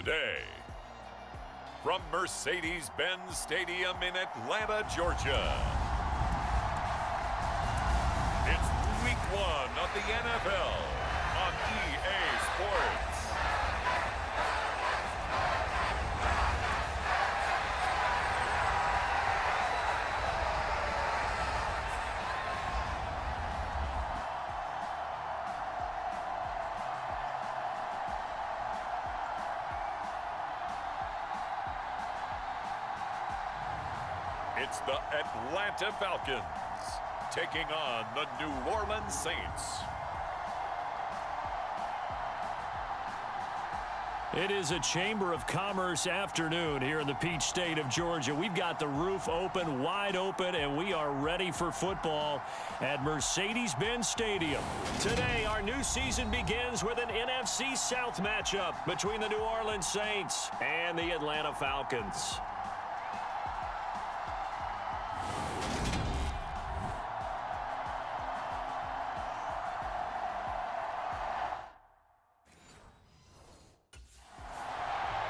today. From Mercedes-Benz Stadium in Atlanta, Georgia, it's Week 1 of the NFL on EA Sports. It's the Atlanta Falcons taking on the New Orleans Saints. It is a Chamber of Commerce afternoon here in the Peach State of Georgia. We've got the roof open, wide open, and we are ready for football at Mercedes-Benz Stadium. Today, our new season begins with an NFC South matchup between the New Orleans Saints and the Atlanta Falcons.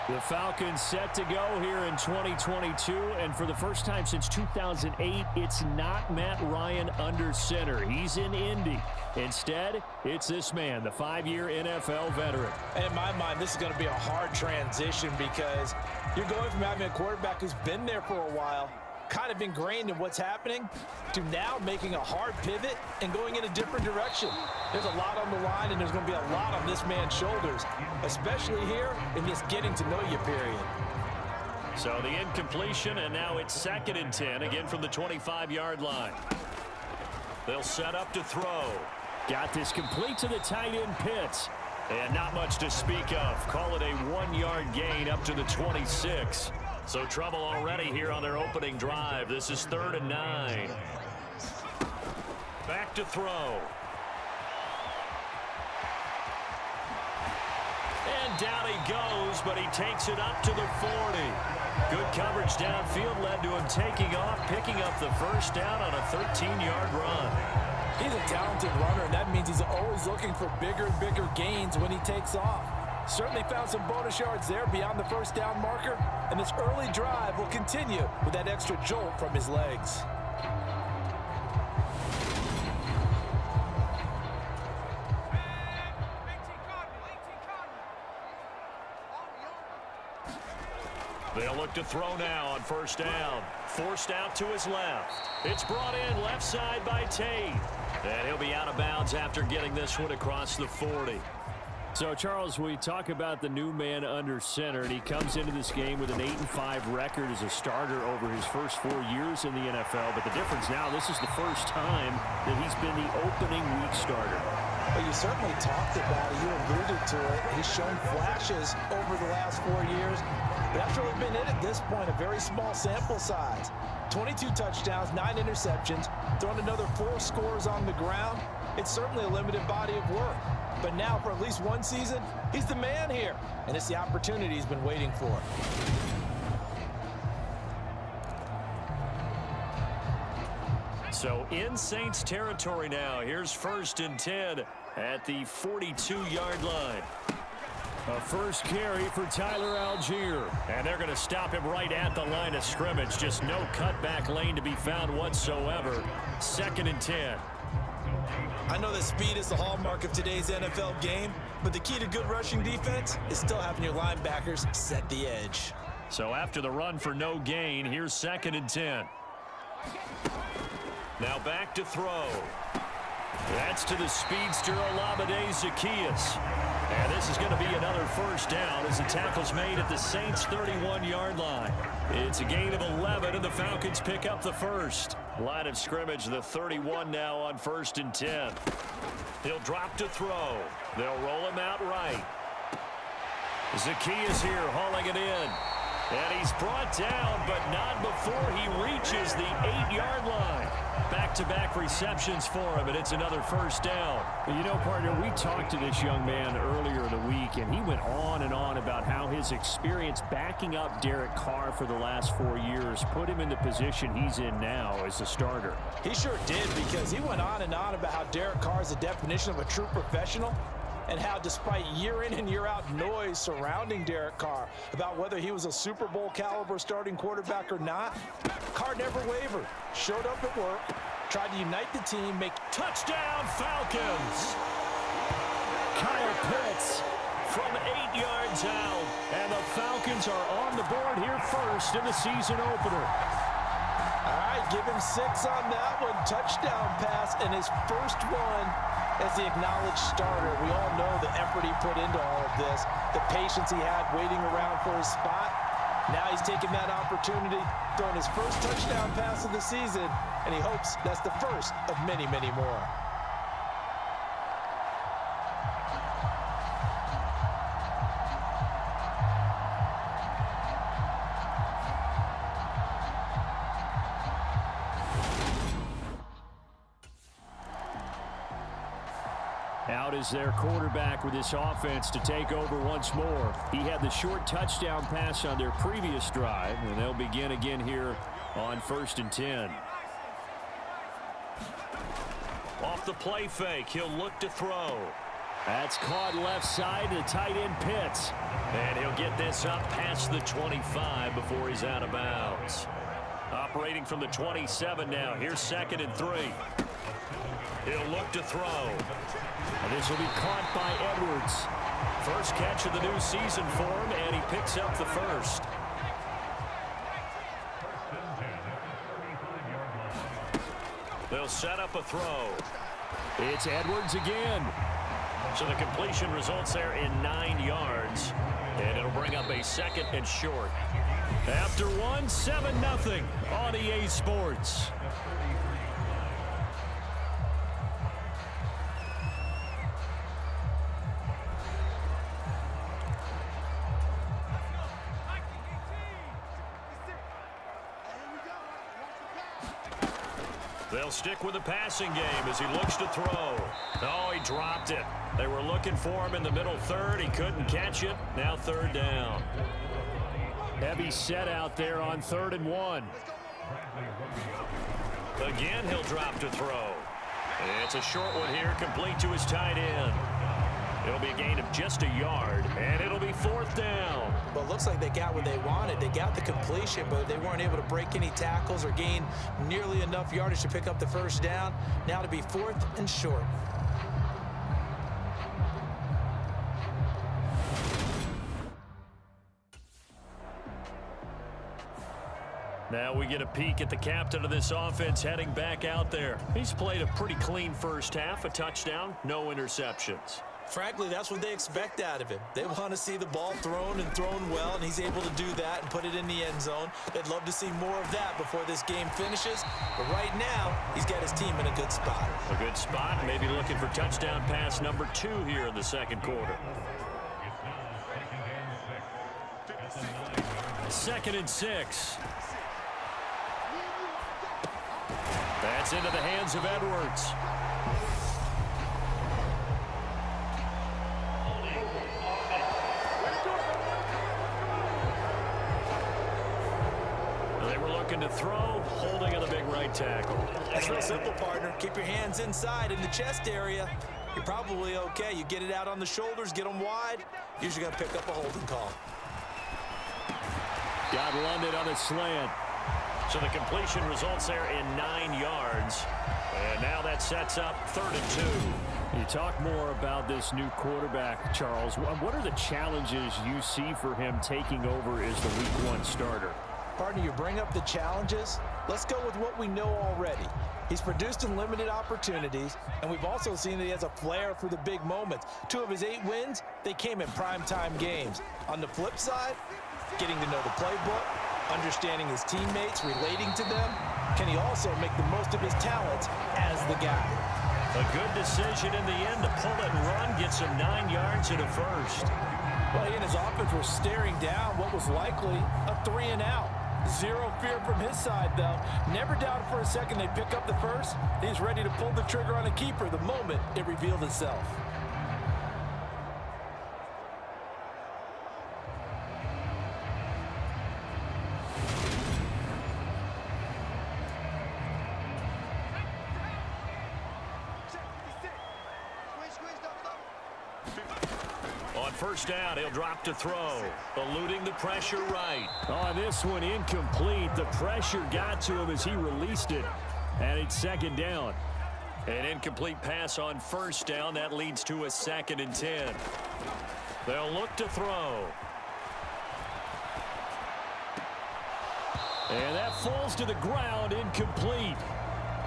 The Falcons set to go here in 2022, and for the first time since 2008, it's not Matt Ryan under center. He's in Indy. Instead, it's this man, the 5-year NFL veteran. In my mind, this is going to be a hard transition because you're going from having a quarterback who's been there for a while, kind of ingrained in what's happening, to now making a hard pivot and going in a different direction. There's a lot on the line, and there's going to be a lot on this man's shoulders, especially here in this getting to know you period. So the incompletion, and now it's 2nd and 10, again from the 25-yard line. They'll set up to throw. Got this complete to the tight end Pitts. And not much to speak of. Call it a 1-yard gain up to the 26. So trouble already here on their opening drive. This is 3rd and 9. Back to throw. And down he goes, but he takes it up to the 40. Good coverage downfield led to him taking off, picking up the first down on a 13-yard run. He's a talented runner, and that means he's always looking for bigger and bigger gains when he takes off. Certainly found some bonus yards there beyond the first down marker, and this early drive will continue with that extra jolt from his legs. They'll look to throw now on 1st down. Forced out to his left. It's brought in left side by Tate. And he'll be out of bounds after getting this one across the 40. So, Charles, we talk about the new man under center, and he comes into this game with an 8-5 record as a starter over his first 4 years in the NFL. But the difference now, this is the first time that he's been the opening week starter. Well, you certainly talked about it. You alluded to it. He's shown flashes over the last 4 years. But that's really been it at this point, a very small sample size. 22 touchdowns, 9 interceptions, thrown another 4 scores on the ground. It's certainly a limited body of work. But now, for at least one season, he's the man here. And it's the opportunity he's been waiting for. So in Saints territory now. Here's 1st and 10 at the 42-yard line. A first carry for Tyler Algier. And they're going to stop him right at the line of scrimmage. Just no cutback lane to be found whatsoever. 2nd and 10. I know that speed is the hallmark of today's NFL game, but the key to good rushing defense is still having your linebackers set the edge. So after the run for no gain, here's 2nd and 10. Now back to throw. That's to the speedster Olamide Zaccheaus. And this is going to be another first down as the tackle's made at the Saints' 31-yard line. It's a gain of 11, and the Falcons pick up the first. Line of scrimmage, the 31 now on 1st and 10. He'll drop to throw. They'll roll him out right. Zaccheaus here hauling it in. And he's brought down, but not before he reaches the 8-yard line. Back-to-back receptions for him, and it's another first down. You know, partner, we talked to this young man earlier in the week, and he went on and on about how his experience backing up Derek Carr for the last 4 years put him in the position he's in now as a starter. He sure did, because he went on and on about how Derek Carr is the definition of a true professional. and how despite year in and year out noise surrounding Derek Carr about whether he was a Super Bowl caliber starting quarterback or not, Carr never wavered, showed up at work, tried to unite the team, make touchdown Falcons. Kyle Pitts from 8 yards out, and the Falcons are on the board here first in the season opener. All right, give him 6 on that one. Touchdown pass, and his first one as the acknowledged starter. We all know the effort he put into all of this, the patience he had waiting around for his spot. Now he's taking that opportunity, throwing his first touchdown pass of the season, and he hopes that's the first of many, many more. Out is their quarterback with this offense to take over once more. He had the short touchdown pass on their previous drive, and they'll begin again here on 1st and 10. Off the play fake, he'll look to throw. That's caught left side to tight end Pitts. And he'll get this up past the 25 before he's out of bounds. Operating from the 27 now. Here's 2nd and 3. He'll look to throw. And this will be caught by Edwards. First catch of the new season for him, and he picks up the first. They'll set up a throw. It's Edwards again. So the completion results there in 9 yards. And it'll bring up a 2nd and short. After one, 7-0 on EA Sports. They'll stick with the passing game as he looks to throw. Oh, he dropped it. They were looking for him in the middle third. He couldn't catch it. Now 3rd down. Heavy set out there on 3rd and 1. Again, he'll drop to throw. It's a short one here, complete to his tight end. It'll be a gain of just a yard, and it'll be 4th down. Well, it looks like they got what they wanted. They got the completion, but they weren't able to break any tackles or gain nearly enough yardage to pick up the first down. Now to be 4th and short. Now we get a peek at the captain of this offense heading back out there. He's played a pretty clean first half, a touchdown, no interceptions. Frankly, that's what they expect out of him. They want to see the ball thrown and thrown well, and he's able to do that and put it in the end zone. They'd love to see more of that before this game finishes. But right now, he's got his team in a good spot. A good spot, maybe looking for touchdown pass number 2 here in the 2nd quarter. 2nd and 6. That's into the hands of Edwards. They were looking to throw, holding on the big right tackle. That's real simple, partner. Keep your hands inside in the chest area. You're probably okay. You get it out on the shoulders, get them wide. Usually going to pick up a holding call. Got London on a slant. So the completion results there in 9 yards. And now that sets up 3rd and 2. You talk more about this new quarterback, Charles. What are the challenges you see for him taking over as the Week 1 starter? Partner, you bring up the challenges. Let's go with what we know already. He's produced in limited opportunities, and we've also seen that he has a flair for the big moments. 2 of his 8 wins, they came in primetime games. On the flip side, getting to know the playbook, understanding his teammates, relating to them. Can he also make the most of his talents as the guy? A good decision in the end to pull it and run, gets him 9 yards and a first. Well, he and his offense were staring down what was likely a 3 and out. Zero fear from his side, though. Never doubted for a second they'd pick up the first. He's ready to pull the trigger on a keeper the moment it revealed itself. first down, he'll drop to throw. Eluding the pressure right. On this one, incomplete. The pressure got to him as he released it. And it's second down. An incomplete pass on first down. That leads to a 2nd and 10. They'll look to throw. And that falls to the ground, incomplete.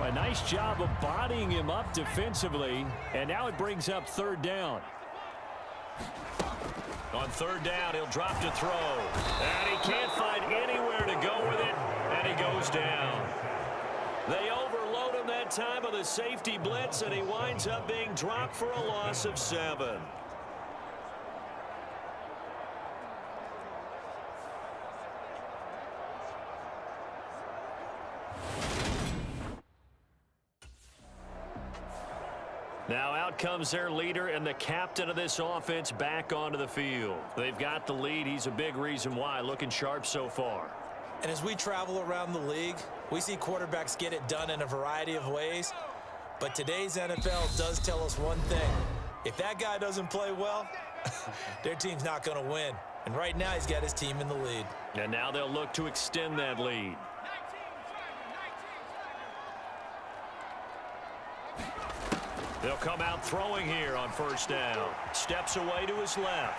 A nice job of bodying him up defensively. And now it brings up 3rd down. On 3rd down, he'll drop to throw. And he can't find anywhere to go with it. And he goes down. They overload him that time of the safety blitz, and he winds up being dropped for a loss of 7. Now out comes their leader and the captain of this offense back onto the field. They've got the lead. He's a big reason why. Looking sharp so far. And as we travel around the league, we see quarterbacks get it done in a variety of ways. But today's NFL does tell us one thing. If that guy doesn't play well, their team's not going to win. And right now he's got his team in the lead. And now they'll look to extend that lead. They'll come out throwing here on first down. Steps away to his left.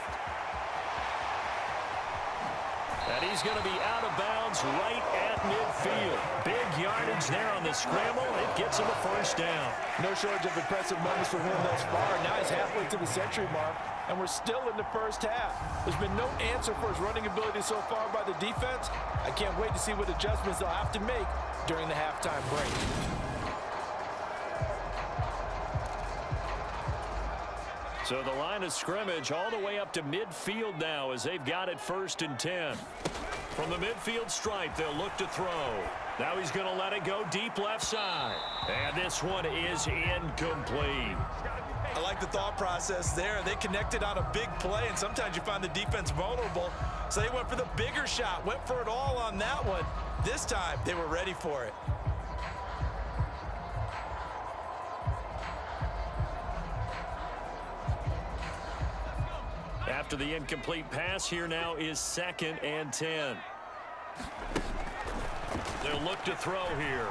And he's going to be out of bounds right at midfield. Big yardage there on the scramble. It gets him a first down. No shortage of impressive moments from him thus far. Now he's halfway to the century mark, and we're still in the first half. There's been no answer for his running ability so far by the defense. I can't wait to see what adjustments they'll have to make during the halftime break. So the line of scrimmage all the way up to midfield now as they've got it 1st and 10. From the midfield stripe, they'll look to throw. Now he's going to let it go deep left side. And this one is incomplete. I like the thought process there. They connected on a big play, and sometimes you find the defense vulnerable. So they went for the bigger shot, went for it all on that one. This time, they were ready for it. After the incomplete pass, here now is 2nd and 10. They'll look to throw here.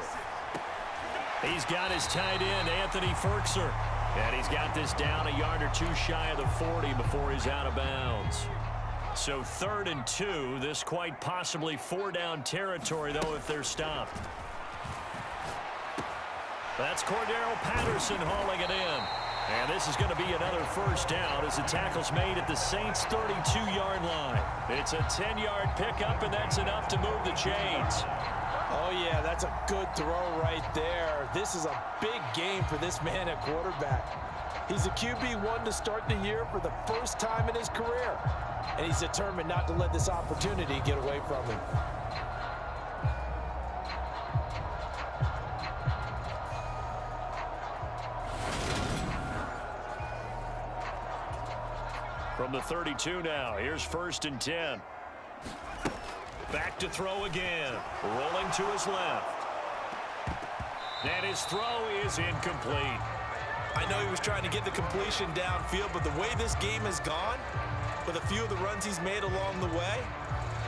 He's got his tight end, Anthony Ferkser. And he's got this down a yard or two shy of the 40 before he's out of bounds. So 3rd and 2. This quite possibly 4-down territory, though, if they're stopped. That's Cordero Patterson hauling it in. And this is going to be another first down as the tackle's made at the Saints' 32-yard line. It's a 10-yard pickup, and that's enough to move the chains. Oh, yeah, that's a good throw right there. This is a big game for this man at quarterback. He's a QB1 to start the year for the first time in his career. And he's determined not to let this opportunity get away from him. From the 32 now, here's 1st and 10. Back to throw again. Rolling to his left. And his throw is incomplete. I know he was trying to get the completion downfield, but the way this game has gone, with a few of the runs he's made along the way,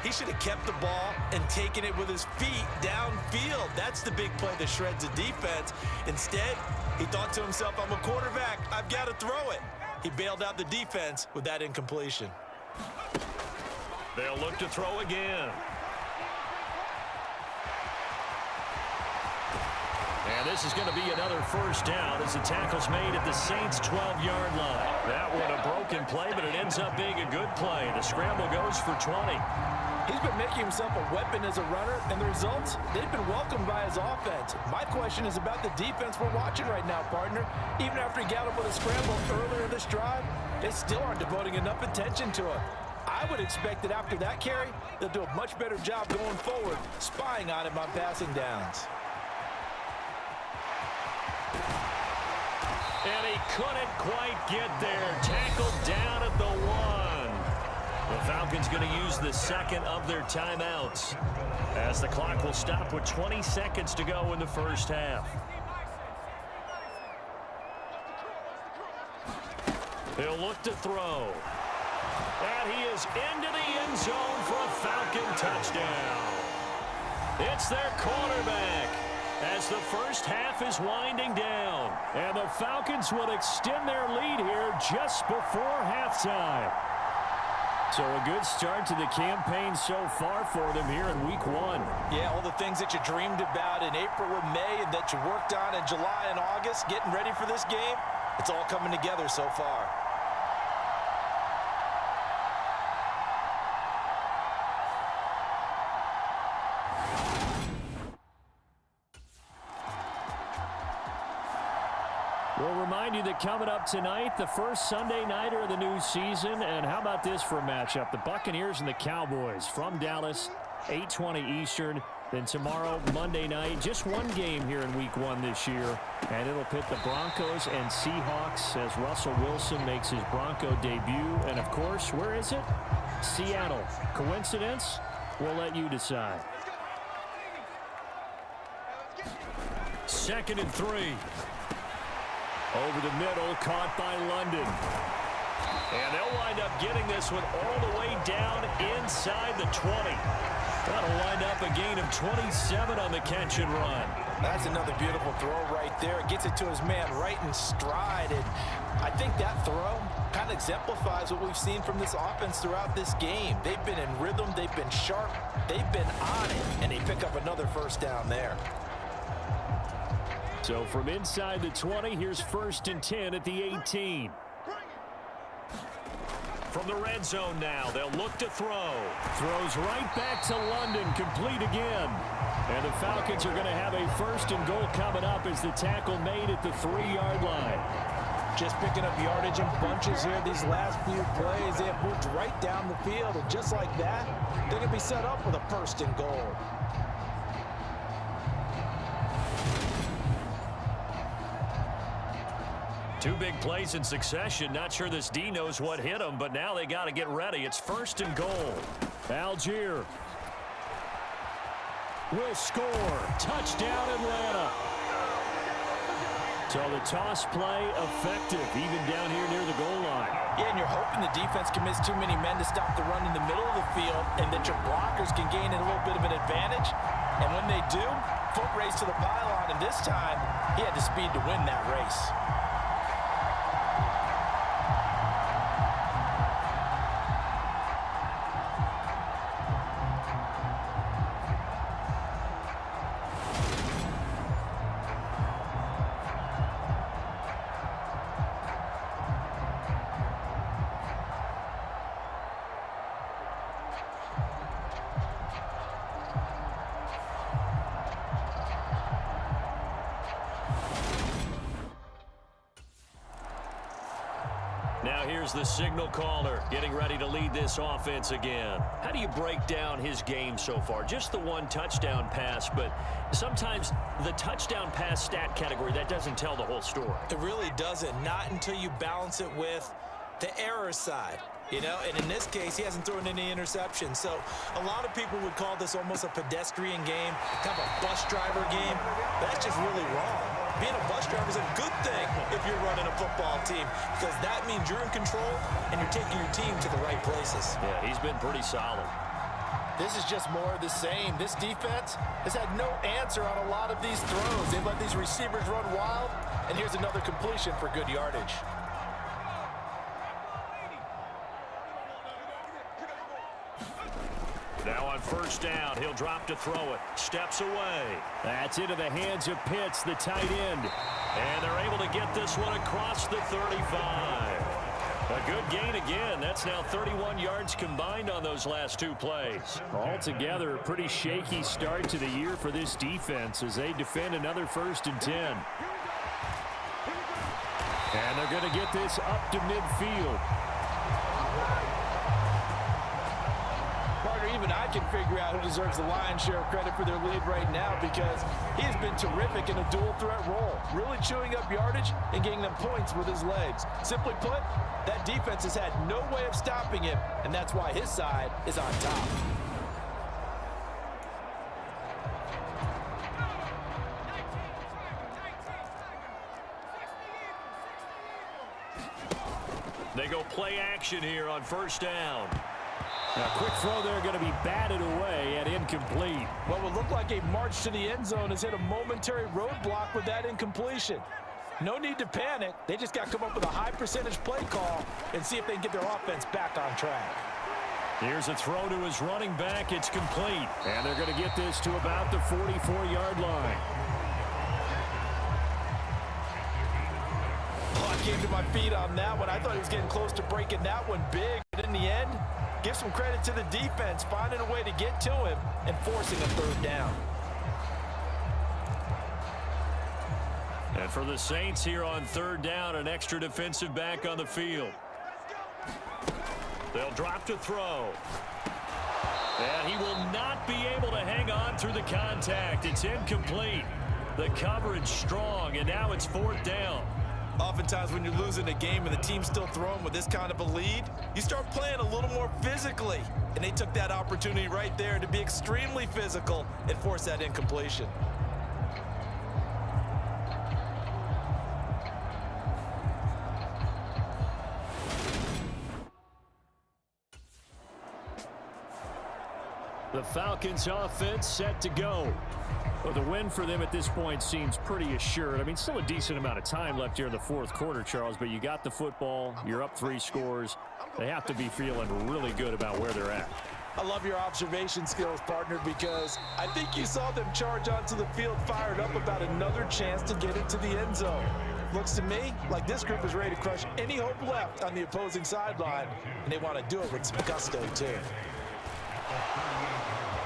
he should have kept the ball and taken it with his feet downfield. That's the big play that shreds the defense. Instead, he thought to himself, I'm a quarterback, I've got to throw it. He bailed out the defense with that incompletion. They'll look to throw again. And this is going to be another first down as the tackle's made at the Saints' 12-yard line. That one a broken play, but it ends up being a good play. The scramble goes for 20. He's been making himself a weapon as a runner, and the results, they've been welcomed by his offense. My question is about the defense we're watching right now, partner. Even after he got him with a scramble earlier this drive, they still aren't devoting enough attention to him. I would expect that after that carry, they'll do a much better job going forward, spying on him on passing downs. And he couldn't quite get there. Tackled down at the 1. The Falcons going to use the second of their timeouts as the clock will stop with 20 seconds to go in the first half. He'll look to throw. And he is into the end zone for a Falcon touchdown. It's their quarterback as the first half is winding down. And the Falcons will extend their lead here just before halftime. So a good start to the campaign so far for them here in week 1. Yeah, all the things that you dreamed about in April and May and that you worked on in July and August, getting ready for this game, it's all coming together so far. We'll remind you that coming up tonight, the first Sunday nighter of the new season. And how about this for a matchup? The Buccaneers and the Cowboys from Dallas, 8:20 Eastern. Then tomorrow, Monday night, just one game here in week 1 this year. And it'll pit the Broncos and Seahawks as Russell Wilson makes his Bronco debut. And, of course, where is it? Seattle. Coincidence? We'll let you decide. 2nd and 3. Over the middle, caught by London. And they'll wind up getting this one all the way down inside the 20. That'll wind up a gain of 27 on the catch and run. That's another beautiful throw right there. Gets it to his man right in stride. And I think that throw kind of exemplifies what we've seen from this offense throughout this game. They've been in rhythm. They've been sharp. They've been on it. And they pick up another first down there. So from inside the 20, here's 1st and 10 at the 18. From the red zone now, they'll look to throw. Throws right back to London, complete again. And the Falcons are going to have a 1st and goal coming up as the tackle made at the 3-yard line. Just picking up yardage in bunches here these last few plays. They have moved right down the field, and just like that, they're going to be set up with a 1st and goal. Two big plays in succession. Not sure this D knows what hit him, but now they got to get ready. It's 1st and goal. Algier will score. Touchdown, Atlanta. So the toss play effective, even down here near the goal line. Yeah, and you're hoping the defense commits too many men to stop the run in the middle of the field and that your blockers can gain a little bit of an advantage. And when they do, foot race to the pylon, and this time he had the speed to win that race. Now here's the signal caller getting ready to lead this offense again. How do you break down his game so far? Just the 1 touchdown pass, but sometimes the touchdown pass stat category, that doesn't tell the whole story. It really doesn't, not until you balance it with the error side. You know, and in this case, he hasn't thrown any interceptions. So a lot of people would call this almost a pedestrian game, kind of a bus driver game. That's just really wrong. Being a bus driver is a good thing if you're running a football team, because that means you're in control and you're taking your team to the right places. Yeah, he's been pretty solid. This is just more of the same. This defense has had no answer on a lot of these throws. They've let these receivers run wild, and here's another completion for good yardage. Now on 1st down, he'll drop to throw it. Steps away. That's into the hands of Pitts, the tight end. And they're able to get this one across the 35. A good gain again. That's now 31 yards combined on those last 2 plays. Altogether, a pretty shaky start to the year for this defense as they defend another 1st and 10. And they're going to get this up to midfield. Even I can figure out who deserves the lion's share of credit for their lead right now, because he has been terrific in a dual threat role, really chewing up yardage and getting them points with his legs. Simply put, that defense has had no way of stopping him, and that's why his side is on top. They go play action here on first down. Now, quick throw there going to be batted away and incomplete. What would look like a march to the end zone has hit a momentary roadblock with that incompletion. No need to panic. They just got to come up with a high percentage play call and see if they can get their offense back on track. Here's a throw to his running back. It's complete. And they're going to get this to about the 44-yard line. Oh, I came to my feet on that one. I thought he was getting close to breaking that one big. But in the end, give some credit to the defense, finding a way to get to him and forcing a third down. And for the Saints here on third down, an extra defensive back on the field. They'll drop to throw. And he will not be able to hang on through the contact. It's incomplete. The coverage strong, and now it's fourth down. Oftentimes when you're losing a game and the team's still throwing with this kind of a lead, you start playing a little more physically. And they took that opportunity right there to be extremely physical and force that incompletion. The Falcons offense set to go. Well, the win for them at this point seems pretty assured. I mean, still a decent amount of time left here in the fourth quarter, Charles, but you got the football. You're up 3 scores. They have to be feeling really good about where they're at. I love your observation skills, partner, because I think you saw them charge onto the field fired up about another chance to get into the end zone. Looks to me like this group is ready to crush any hope left on the opposing sideline, and they want to do it with some gusto, too.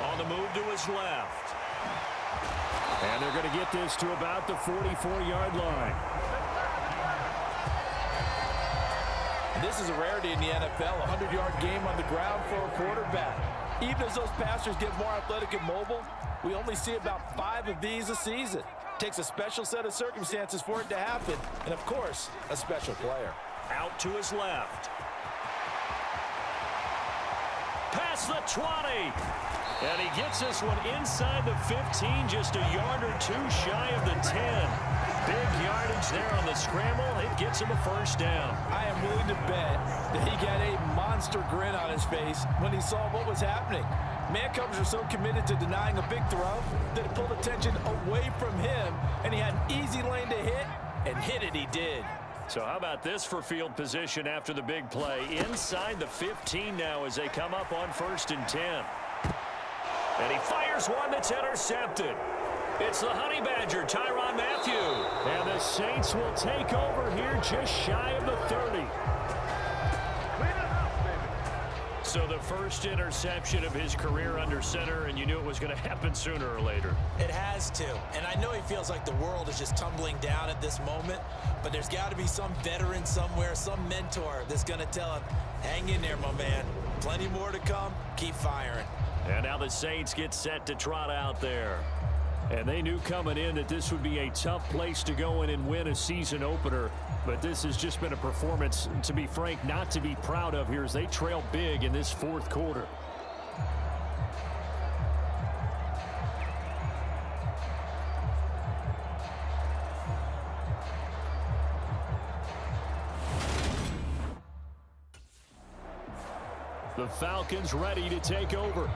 On the move to his left. And they're going to get this to about the 44-yard line. This is a rarity in the NFL, a 100-yard game on the ground for a quarterback. Even as those passers get more athletic and mobile, we only see about 5 of these a season. It takes a special set of circumstances for it to happen, and, of course, a special player. Out to his left. Past the 20. And he gets this one inside the 15, just a yard or 2 shy of the 10. Big yardage there on the scramble. It gets him a first down. I am willing to bet that he got a monster grin on his face when he saw what was happening. Man coverage are so committed to denying a big throw that it pulled attention away from him, and he had an easy lane to hit, and hit it he did. So how about this for field position after the big play? Inside the 15 now as they come up on 1st and 10. And he fires one that's intercepted. It's the Honey Badger, Tyrann Mathieu. And the Saints will take over here just shy of the 30. So the first interception of his career under center, and you knew it was going to happen sooner or later. It has to. And I know he feels like the world is just tumbling down at this moment, but there's got to be some veteran somewhere, some mentor that's going to tell him, hang in there, my man. Plenty more to come. Keep firing. And now the Saints get set to trot out there. And they knew coming in that this would be a tough place to go in and win a season opener. But this has just been a performance, to be frank, not to be proud of here as they trail big in this fourth quarter. The Falcons ready to take over.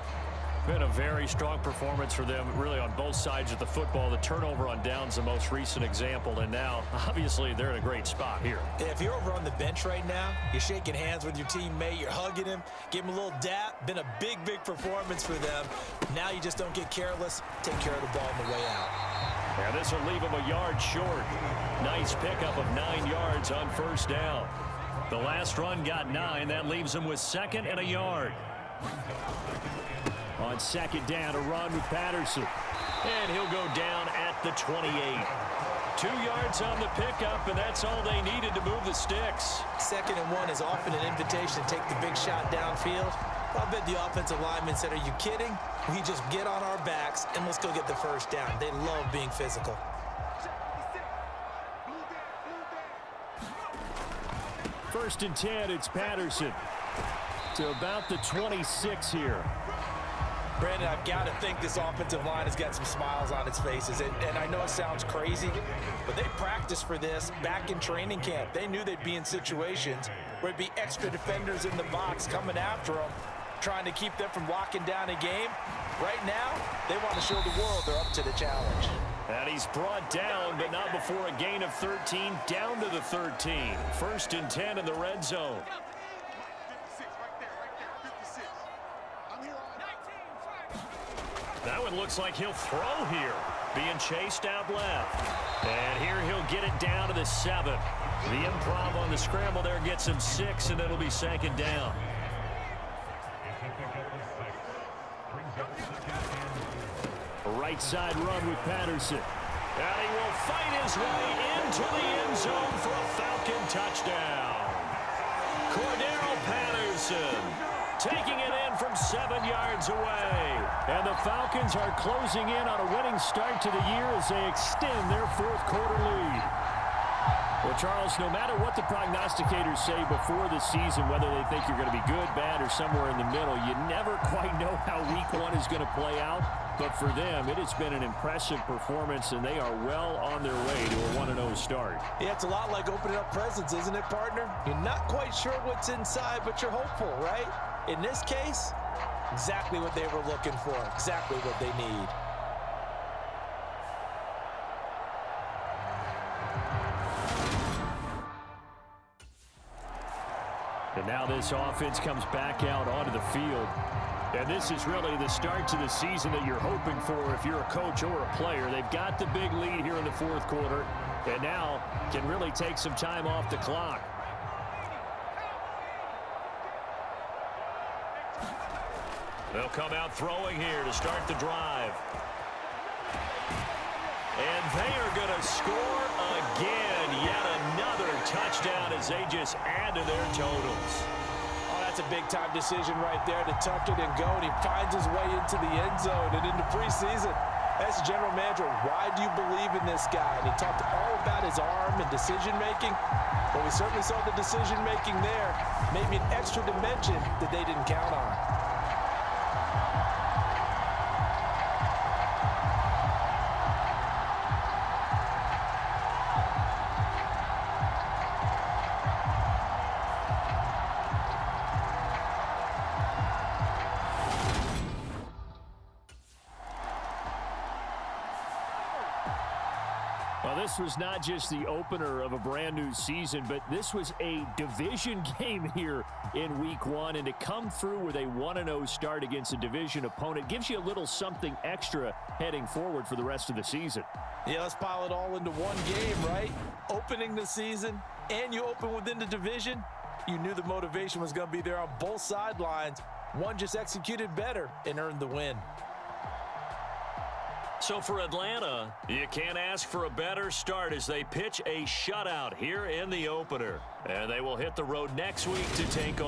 Been a very strong performance for them, really, on both sides of the football. The turnover on downs, the most recent example, and now, obviously, they're in a great spot here. Yeah, if you're over on the bench right now, you're shaking hands with your teammate, you're hugging him, give him a little dap. Been a big, big performance for them. Now you just don't get careless. Take care of the ball on the way out. And this will leave them a yard short. Nice pickup of 9 yards on first down. The last run got 9. That leaves them with 2nd and a yard. On 2nd down, a run with Patterson. And he'll go down at the 28. 2 yards on the pickup, and that's all they needed to move the sticks. 2nd and 1 is often an invitation to take the big shot downfield. I bet the offensive lineman said, are you kidding? We just get on our backs, and let's go get the first down. They love being physical. First and 10, it's Patterson to about the 26 here. Brandon, I've got to think this offensive line has got some smiles on its faces. And I know it sounds crazy, but they practiced for this back in training camp. They knew they'd be in situations where it'd be extra defenders in the box coming after them, trying to keep them from locking down a game. Right now, they want to show the world they're up to the challenge. And he's brought down, but not before a gain of 13, down to the 13. 1st and 10 in the red zone. That one looks like he'll throw here. Being chased out left. And here he'll get it down to the 7. The improv on the scramble there gets him 6, and it'll be 2nd down. A right side run with Patterson. And he will fight his way into the end zone for a Falcon touchdown. Cordero Patterson taking it in from 7 yards away. And the Falcons are closing in on a winning start to the year as they extend their 4th quarter lead. Well, Charles, no matter what the prognosticators say before the season, whether they think you're going to be good, bad, or somewhere in the middle, you never quite know how week 1 is going to play out. But for them, it has been an impressive performance, and they are well on their way to a 1-0 start. Yeah, it's a lot like opening up presents, isn't it, partner? You're not quite sure what's inside, but you're hopeful, right? In this case, exactly what they were looking for, exactly what they need. And now this offense comes back out onto the field. And this is really the start to the season that you're hoping for if you're a coach or a player. They've got the big lead here in the 4th quarter, and now can really take some time off the clock. They'll come out throwing here to start the drive. And they are going to score again. Yet another touchdown as they just add to their totals. Oh, that's a big-time decision right there to tuck it and go, and he finds his way into the end zone and into preseason. As general manager, why do you believe in this guy? And he talked all about his arm and decision-making. Well, we certainly saw the decision-making there. Maybe an extra dimension that they didn't count on. Well, this was not just the opener of a brand new season, but this was a division game here in week 1. And to come through with a 1-0 start against a division opponent gives you a little something extra heading forward for the rest of the season. Yeah, let's pile it all into one game, right? Opening the season, and you open within the division. You knew the motivation was going to be there on both sidelines. One just executed better and earned the win. So for Atlanta, you can't ask for a better start as they pitch a shutout here in the opener. And they will hit the road next week to take on